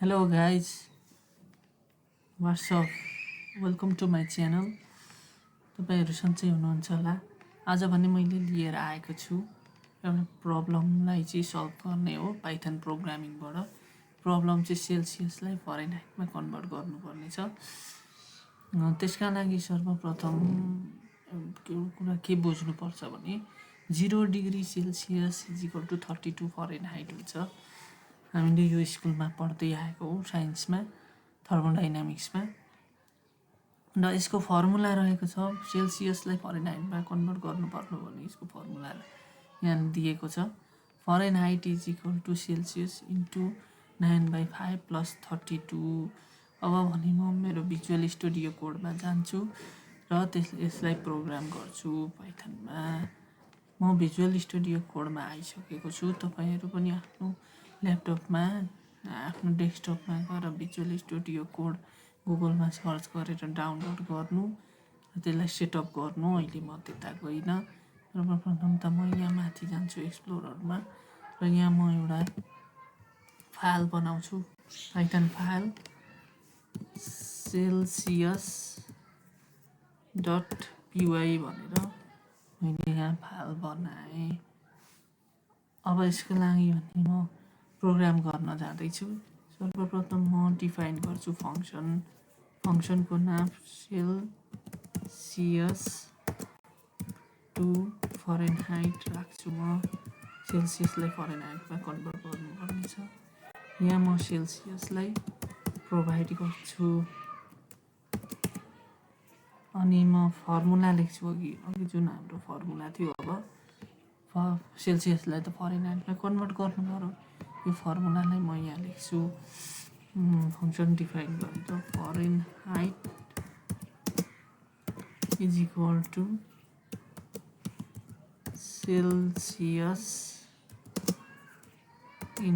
Hello guys, what's up? Welcome to my channel. तपाईहरु सन्चै हुनुहुन्छ होला। आज भने मैले लिएर आएको छु एउटा प्रब्लमलाई चाहिँ सल्भ गर्ने हो पाइथन प्रोग्रामिङबाट। प्रब्लम चाहिँ सेल्सियसलाई फरेनहाइटमा कन्भर्ट गर्नुपर्ने छ। त्यसका लागि सर्वप्रथम कुरा के बुझ्नुपर्छ भने 0 डिग्री सेल्सियस = 32 फरेनहाइट हुन्छ। हामीले यो स्कुलमा पढ्दै आएको हो साइन्समा थर्मोडाइनामिक्समा। र यसको फर्मुला रहेको छ सेल्सियसलाई फरेनहाइटमा कन्भर्ट गर्नुपर्नु भने यसको फर्मुला यहाँ दिएको छ। Fahrenheit = Celsius * 9/5 + 32। अब भने म मेरो भिजुअल स्टुडियो कोडमा जान्छु र यसलाई प्रोग्राम गर्छु पाइथनमा। म भिजुअल स्टुडियो कोडमा आइसकेको छु। तपाईहरु पनि आफ्नो ल्यापटपमा आफ्नो डेस्कटपमा गएर भिजुअल स्टुडियो कोड गुगलमा सर्च गरेर डाउनलोड गर्नु र त्यसलाई सेटअप गर्नु। अहिले म त्यता गइन। सर्वप्रथम त म यहाँ माथि जान्छु एक्सप्लोररमा र यहाँ म एउटा फाइल बनाउँछु पाइथन फाइल celsius.py भनेर मैले यहाँ फाइल बनाएँ। अब यसको लागि भने म प्रोग्राम गर्न जाँदैछु। सर्वप्रथम म डिफाइन गर्छु फंक्सनको नाम सेल्सियस टु फरेनहाइट राख्छु। म सेल्सियसलाई फरेनहाइटमा कन्भर्ट गर्नुपर्ने छ। यहाँ म सेल्सियसलाई प्रोभाइड गर्छु अनि म फर्मुला लेख्छु। अघि जुन हाम्रो फर्मुला थियो अब सेल्सियसलाई त फरेनहाइटमा कन्भर्ट गर्नु पर्यो। यो फर्मुलालाई म यहाँ लेख्छु। फंक्सन डिफाइन गरेर फरेनहाइट = सेल्सियस * 9/5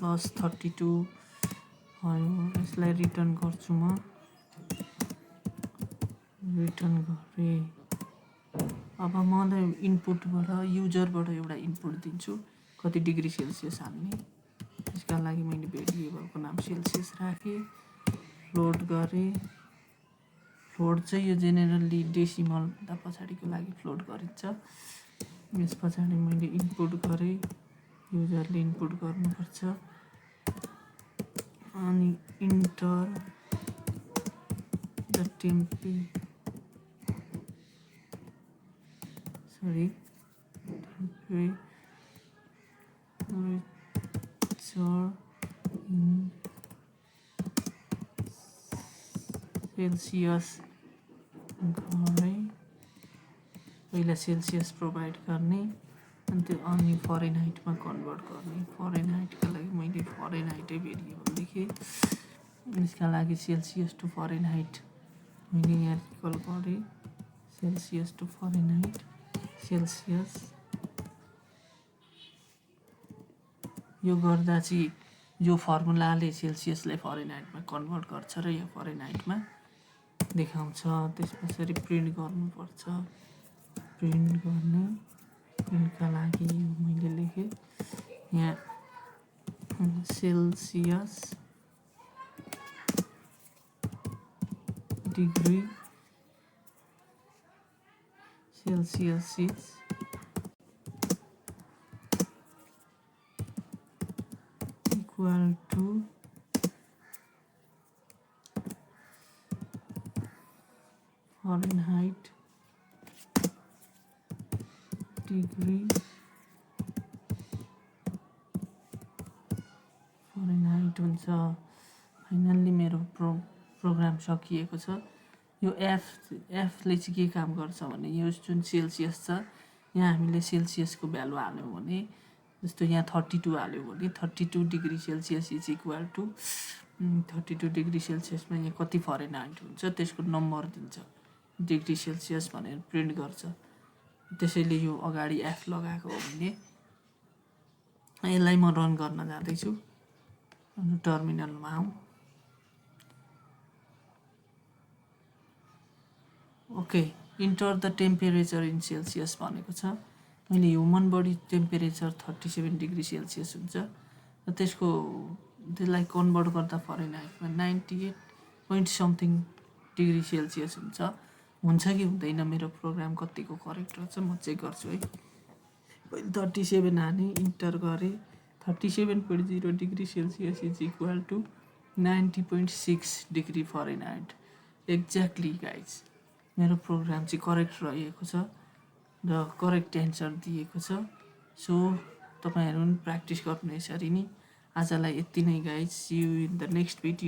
+ 32 भयो। यसलाई रिटर्न गर्छु। म रिटर्न गरेँ। अब मलाई इनपुटबाट युजरबाट एउटा इनपुट दिन्छु कति डिग्री सेल्सियस हाल्ने। त्यसका लागि मैले भेरिएबलको नाम सेल्सियस राखेँ। फ्लोट गरेँ। फ्लोट चाहिँ यो जेनेरली डेसिमल भन्दा पछाडिको लागि फ्लोट गरिन्छ। यस पछाडि मैले इनपुट गरेँ। युजरले इनपुट गर्नुपर्छ अनि enter the temperature in Celsius गरेँ। पहिला सेल्सियस प्रोभाइड गर्ने अनि त्यो अनि फरेनहाइटमा कन्भर्ट गर्ने। फरेनहाइटका लागि मैले फरेनहाइटै भेरिएबल लेखेँ। यसका लागि सेल्सियस टु फरेनहाइट मैले यहाँ इक्वल गरेँ। Celsius to Fahrenheit Celsius. यो गर्दा चाहिँ यो फर्मुलाले सेल्सियसलाई फरेनहाइटमा कन्भर्ट गर्छ र यो फरेनहाइटमा देखाउँछ। त्यसपछि प्रिन्ट गर्नुपर्छ। प्रिन्ट गर्ने प्रिन्टका लागि मैले लेखेँ यहाँ Celsius degree Celsius equal to Fahrenheit degree Fahrenheit हुन्छ। फाइनल्ली मेरो प्रोग्राम सकिएको छ। यो एफले चाहिँ के काम गर्छ भने यो जुन सेल्सियस छ यहाँ हामीले सेल्सियसको भ्यालु हाल्यौँ भने जस्तो यहाँ 32 हाल्यो भने 32 डिग्री सेल्सियस = 32 डिग्री सेल्सियसमा यहाँ कति फरेनहाइट हुन्छ त्यसको नम्बर दिन्छ। डिग्री सेल्सियस भनेर प्रिन्ट गर्छ। त्यसैले यो अगाडि एफ लगाएको हो भने यसलाई म रन गर्न जाँदैछु। टर्मिनलमा आउँ। Okay enter the temperature in Celsius भनेको छ। मैले human body temperature 37 degree Celsius हुन्छ र त्यसलाई कन्भर्ट गर्दा फरेनहाइटमा 98 डिग्री सेल्सियस हुन्छ कि हुँदैन। मेरो प्रोग्राम कतिको करेक्ट रहेछ म चेक गर्छु है। पहिले 37 हाने, इन्टर गरेँ। 37.0 degree Celsius is equal to 90.6 degree Fahrenheit. Exactly guys मेरो प्रोग्राम चाहिँ करेक्ट रहेको छ र करेक्ट एन्सर दिएको छ। सो तपाईँहरू पनि प्र्याक्टिस गर्नु यसरी नै। आजलाई यति नै guys. See you in the next video.